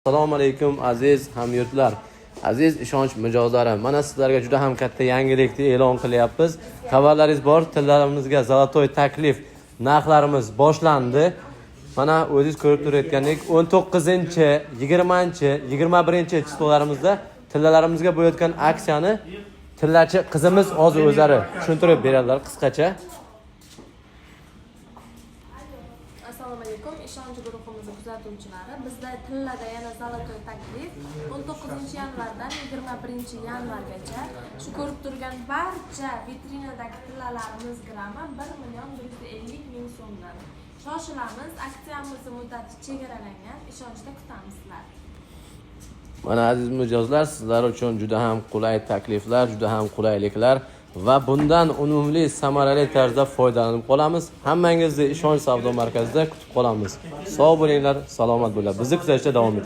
Assalomu alaykum aziz hamyurtlar. Aziz ishonch mijozlari, mana sizlarga juda ham katta yangilikni e'lon qilyapmiz. Xabarlaringiz bor, tillarimizga zolotoy taklif narxlarimiz boshlandi. Mana o'zingiz ko'rib turayotgandek 19-chi, 20-chi, 21-chi chislolarimizda tillalarimizga bo'layotgan aksiyani tillachi qizimiz hozir o'zlari tushuntirib beradilar qisqacha. Assalomu alaykum, ishonch guruhimiz kuzatuvchilari. Bizda tillada yana zolotoy taklif 19-yanvardan 21-yanvargacha shu ko'rib turgan barcha vitrinadagi tillalarimiz grami 1.150.000 so'mdan. Shoshilamiz, aksiyamizning muddati chegaralangan, ishonchda kutamiz sizlar. Mana aziz mijozlar, sizlar uchun juda ham qulay takliflar, juda ham qulayliklar va bundan unumli samarali tarzda foydalanib qolamiz. Hammangizni ishonch savdo markazida kutib qolamiz. Sog' bo'linglar, salomat bo'linglar. Bizni kuzatishda davom eting.